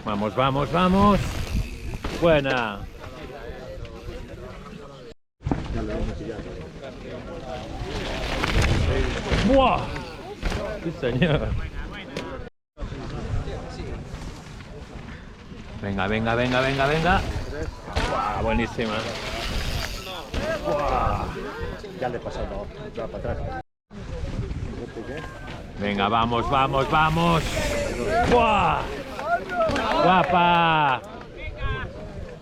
Vamos, vamos, vamos. Buena. ¡Buah! Sí, señor. Venga, venga, venga, venga, venga. ¡Buah! Buenísima. ¡Buah! Ya le he pasado para atrás. Venga, vamos, vamos, vamos. ¡Buah! ¡Guapa!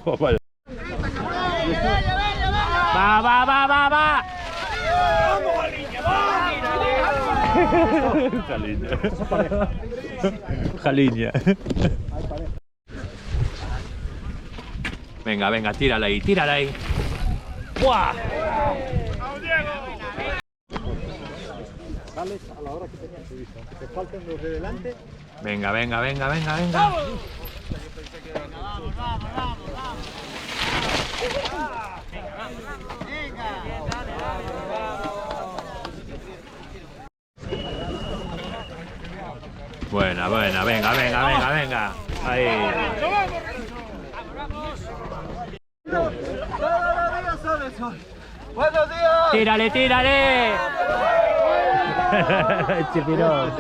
Oh, vaya. ¡Va, va, va, va, va! Jaliña. Jaliña. Venga, venga, tírala ahí, tírala ahí. ¡Buah! Sales a la hora que tenías previsto, aunque te falten los de delante. Venga, venga, venga, venga, venga. Vamos, vamos, vamos. Buena, buena, venga, venga, venga, venga. Ahí. ¡Buenos días! ¡Tírale, tírale! Chipirón.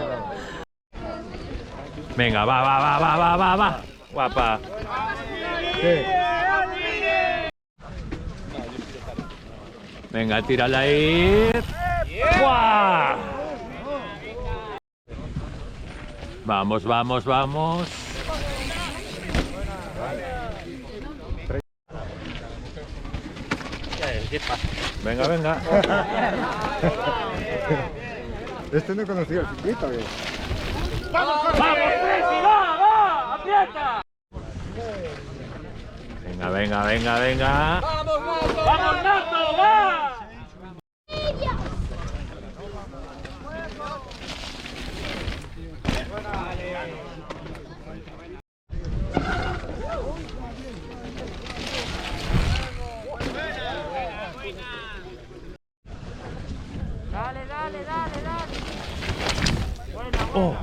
Venga, va, va, va, va, va, va, va. Guapa. Sí. Venga, tírala ahí. ¡Buah! Vamos, vamos, vamos. ¿Qué pasa? Venga, venga. Este no conocía el circuito. ¡Vamos, Messi! ¡Va, va! ¡Aprieta! Venga, venga, venga, venga. ¡Vamos, Nato! ¡Va! Dale, dale, dale, dale. Oh.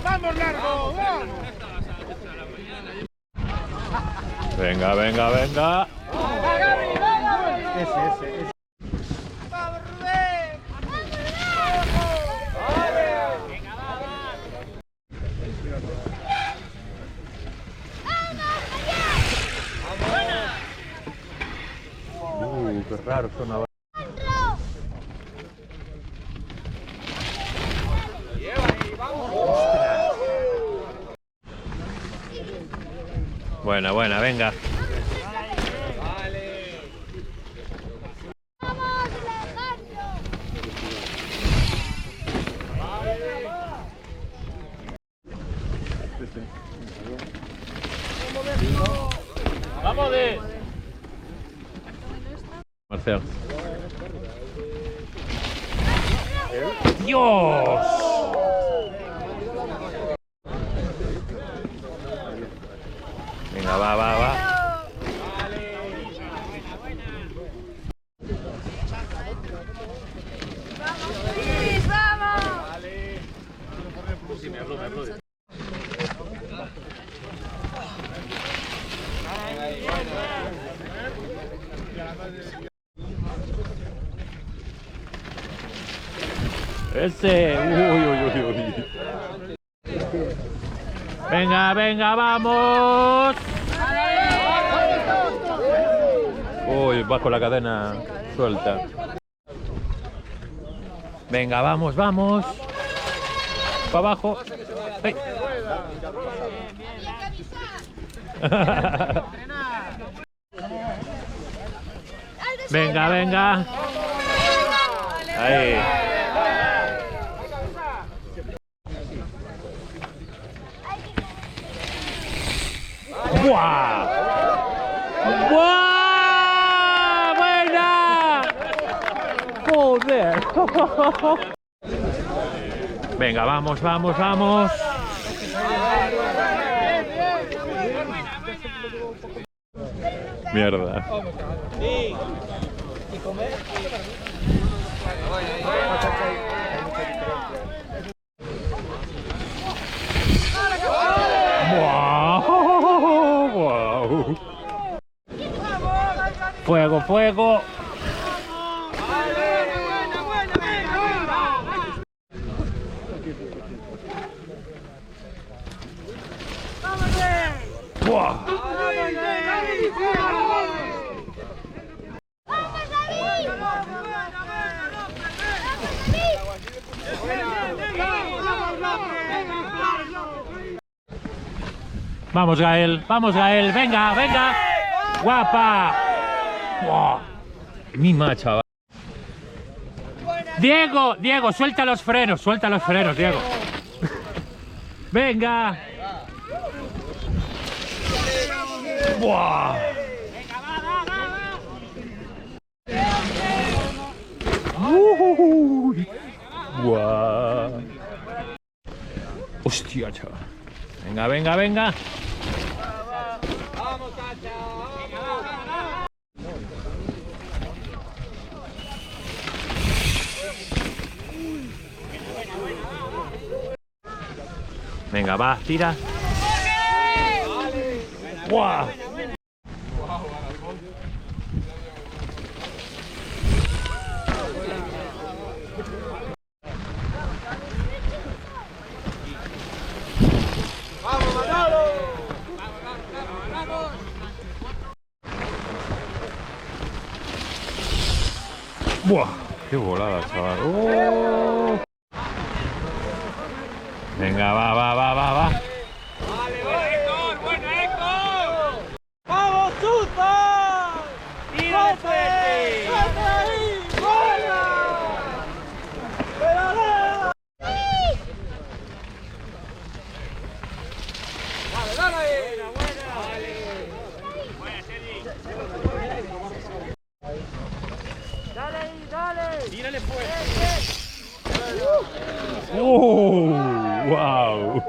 ¡Vamos, largo! ¡Vamos! Venga, venga, venga. Ese. ¡Vamos, Rubén! Qué raro sonaba. Buena, buena, venga. ¡Vamos de! Marcelo. ¡Dios! Venga, va, va, va. ¡Sí, vamos! Ese. Uy, uy, uy, uy. Venga, venga, vamos. Uy, bajo la cadena suelta. Venga, vamos, vamos. Para abajo. ¡Ay! Venga, venga. Ahí. ¡Buah! ¡Buah! ¡Buena! ¡Joder! Venga, vamos, vamos, vamos. Mierda. Wow. Fuego, fuego. Wow. Vamos, Gael, venga, venga. Guapa. Wow. Mima, chaval. Diego, Diego, suelta los frenos, Diego. Venga. Wow. Wow. Hostia, chaval. Venga, venga, venga. Vamos, Cacha. Venga, va, tira. ¡Guau! ¡Vamos, Manolo! ¡Buah! ¡Qué volada, chaval! ¡Oh! Venga, va, va, va, va, va. ¡Vale, Héctor! ¡Buena, Héctor! ¡Vamos, Chuza! ¡Tira fuerte! ¡Suelta ahí! ¡Buena! ¡Pedalea! ¡Dale, dale! ¡Buena, buena! ¡Dale! ¡Buena, Teddy! ¡Dale ahí, dale! ¡Tírale fuerte! ¡Oh! ¡Wow!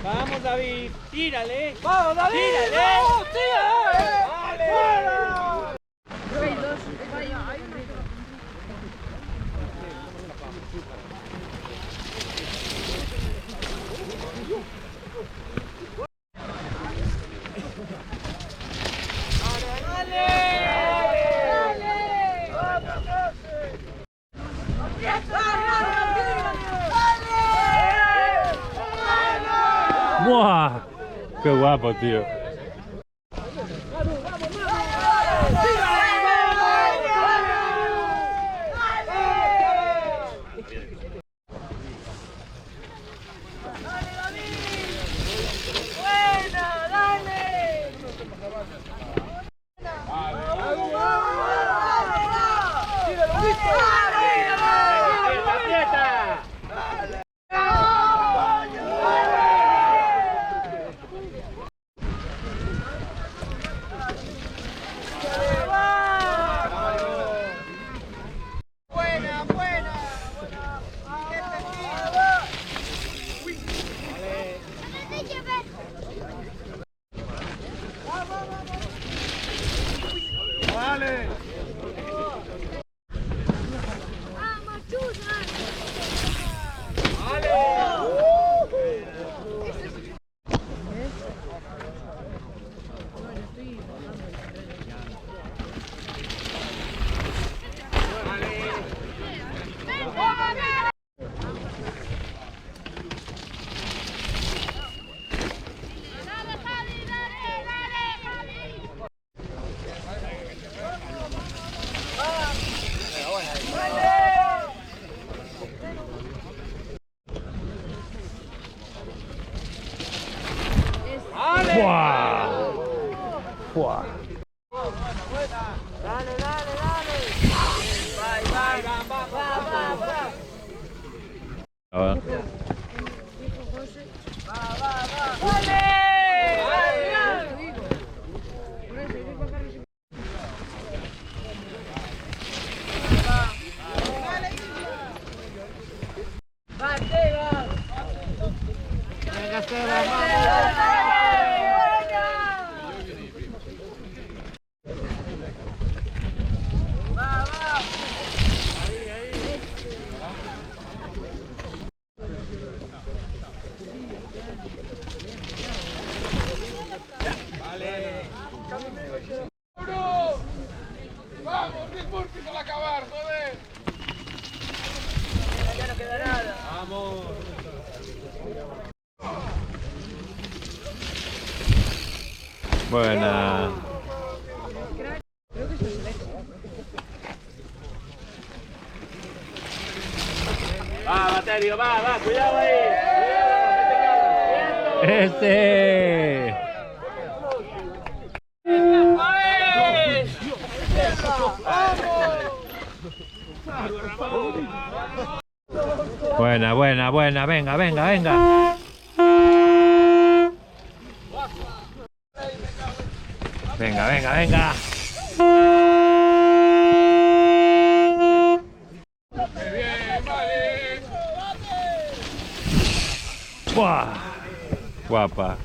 Vamos, David, tírale. Vamos, David. Tírale. ¡Vamos, tírale! ¡Vale! ¡Fuera! ¡Buah! ¡Qué guapo, tío! ¡Buah! ¡Buah! Dale, dale, dale. Va. ¡Vamos, Rick Murphy, para acabar, joder! Ya no queda nada. ¡Vamos! Buena. Va, Baterio, va, cuidado ahí. ¡Ese! Buena, buena, buena, venga, venga, venga. Venga, venga, venga. ¡Bien, vale! ¡Buah! Guapa.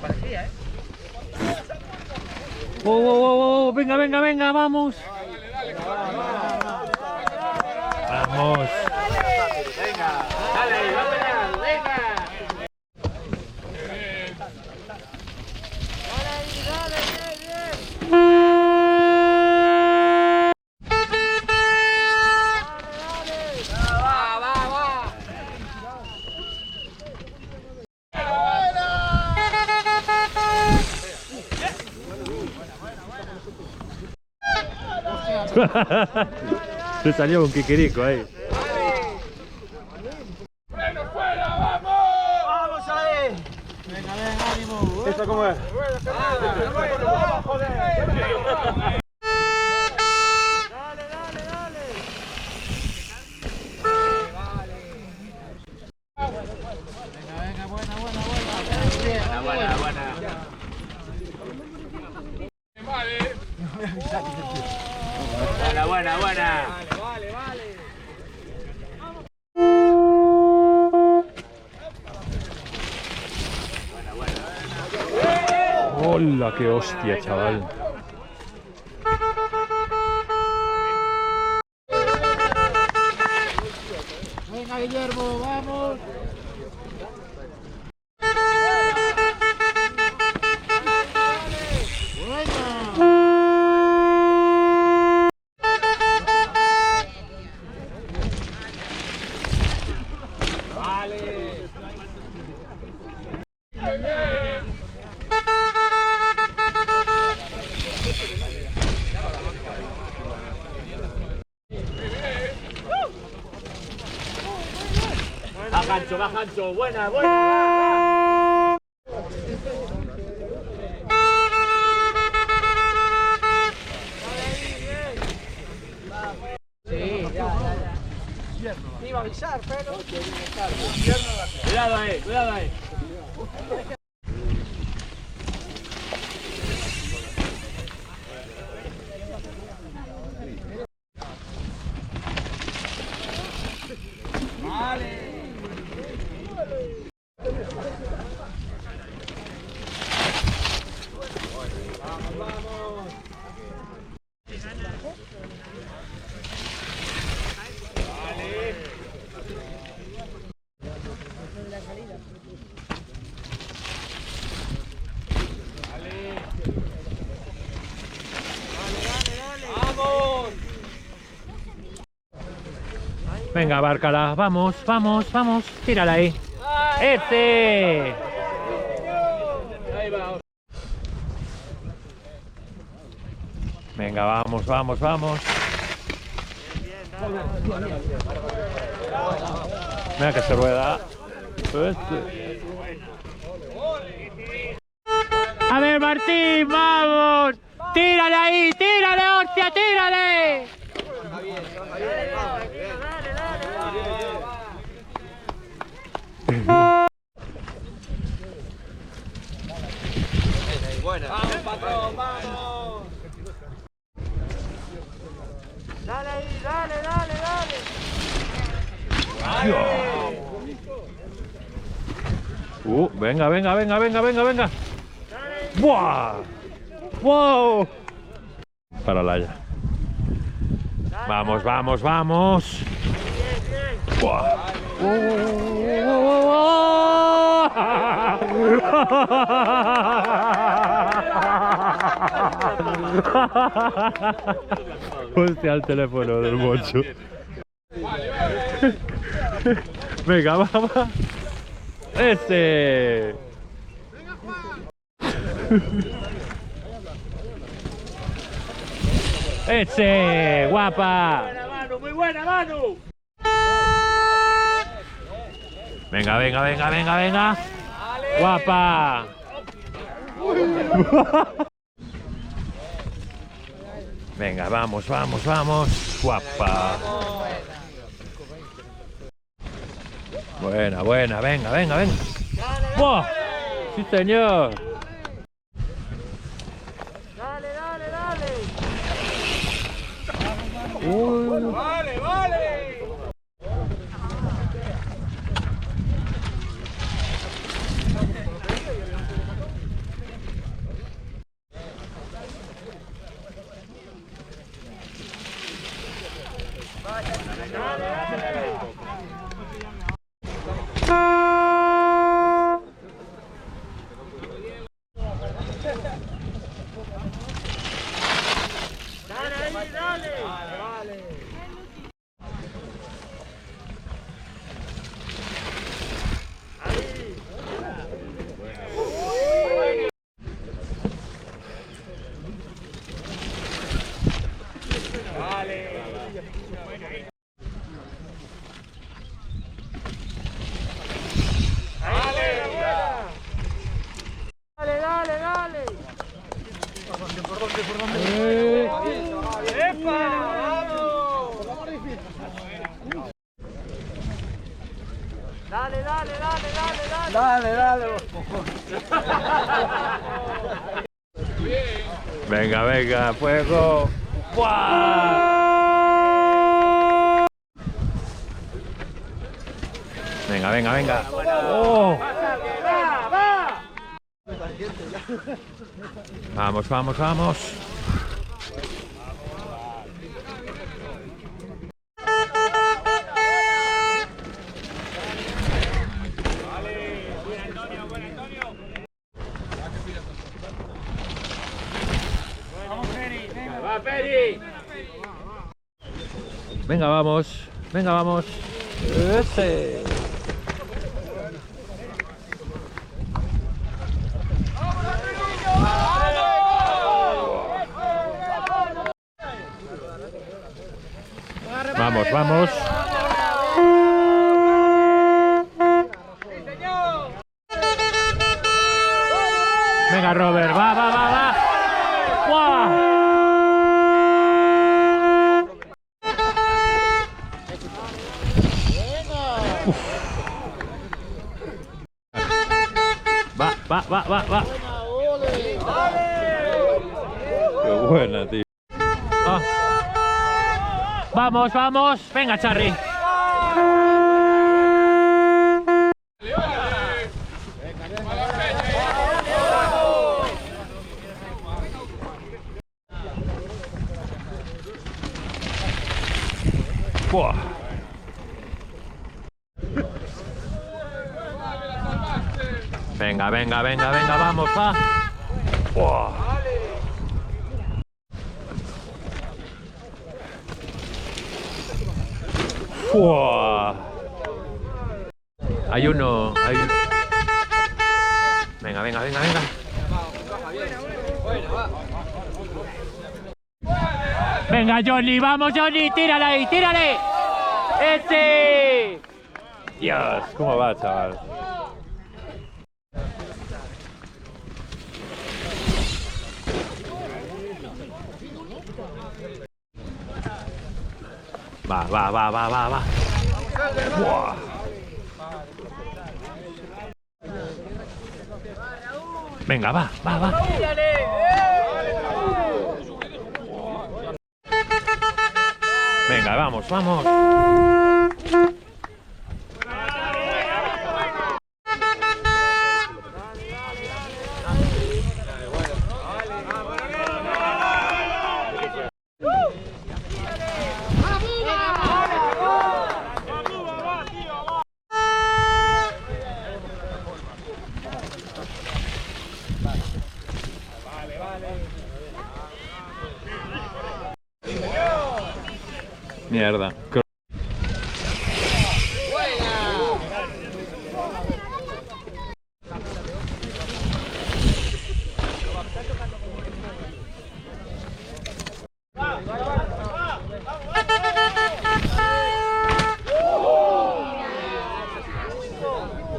Parecía, ¿eh? ¡Oh! Venga, venga, venga, vamos. Vamos. Venga, dale ahí, va a pegar, venga. Se salió un quiquirico ahí. ¡Freno fuera, vamos! ¡Vamos ahí! Venga, venga, ánimo. ¿Esto cómo es? ¡Vamos, joder! Dale. Venga, buena. Vale. Buena. Vale. ¡Hola, qué hostia, chaval! Venga, Guillermo, vamos. Va Jancho, buena. Sí, ya. Iba a avisar, pero... Cuidado ahí. Venga, Bárcala, vamos. Tírala ahí. ¡Este! Ahí va. Venga, vamos. Mira que se rueda. A ver, Martín, vamos. Tírale ahí, hostia, tírale. Vamos, patrón, vamos. Dale ahí, dale. Venga. ¡Buah! ¡Wow! Para Laia. Vamos. ¡Buah! Hostia, el teléfono del mocho. Venga, va. ¡Ese! ¡Ese! ¡Guapa! Buena mano, muy buena mano. Venga. ¡Guapa! Venga, vamos. ¡Guapa! Buena, venga. ¡Buah! ¡Sí, señor! Dale. Uy. Vale. Dale. Venga, fuego. ¡Buah! Venga. ¡Oh! Vamos. Va, Peri. Venga, vamos. ¡Ese! Vamos. Venga, Robert, va. ¡Buah! Va. Qué buena, tío. Ah. Vamos. Venga, Charry. Buah. Venga, vamos, va. Buah. Buah. Hay uno. Venga. Venga, Johnny, vamos, Johnny, tírale. ¡Ese! Dios, ¿cómo va, chaval? Va, va, va, va, va, va. Buah. Venga, va, va, va. Venga, vamos, vamos. Mierda.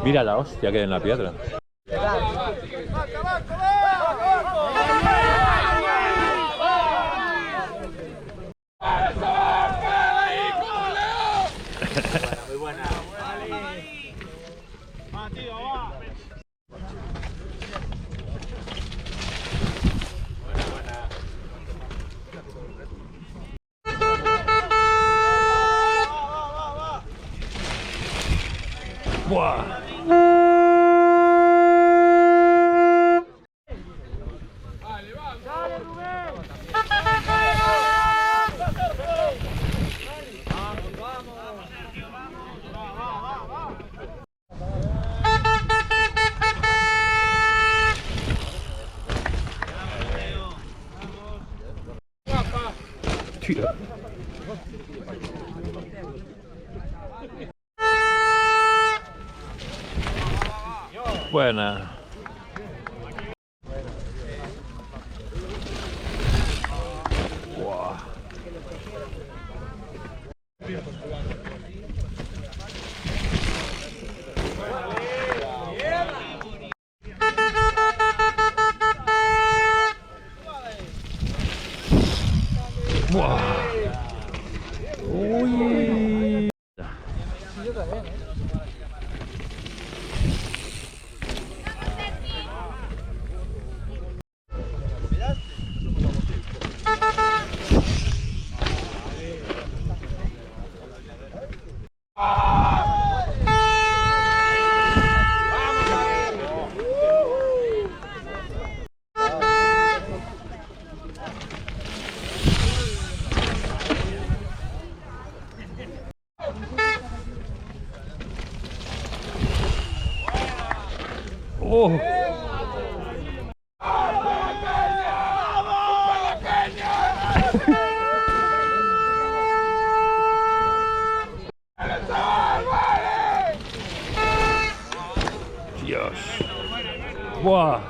Mira la hostia que hay en la piedra. Muy buena. Va, tío, va. Buah. Tío. Buena. Buah. Buah. Uy. Oh. Dios. Buah.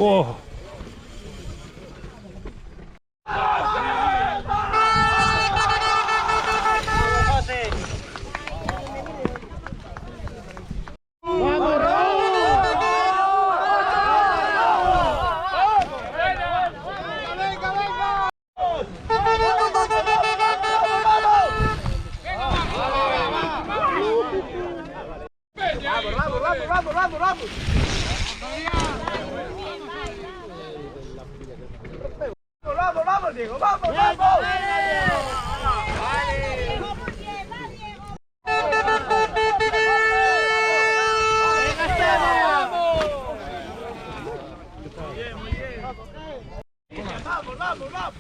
Oh. ¡Vamos, Diego! ¡Vamos, vamos! ¡Vamos, vamos, vamos!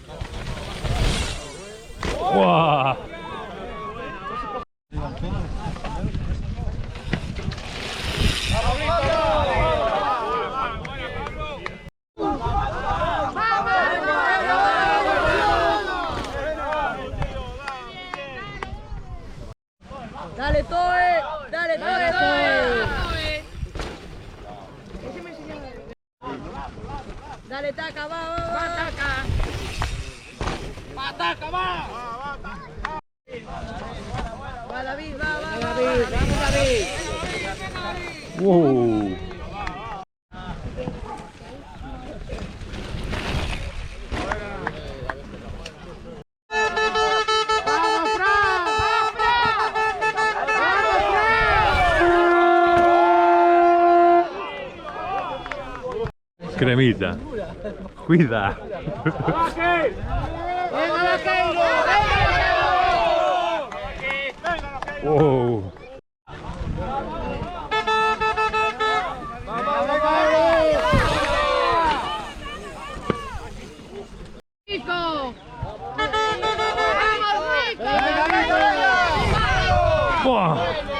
Buah. Dale, taca, va. Va David, va. Vamos David. Wow. Cremita. Cuida. Wow. Nico. Buah.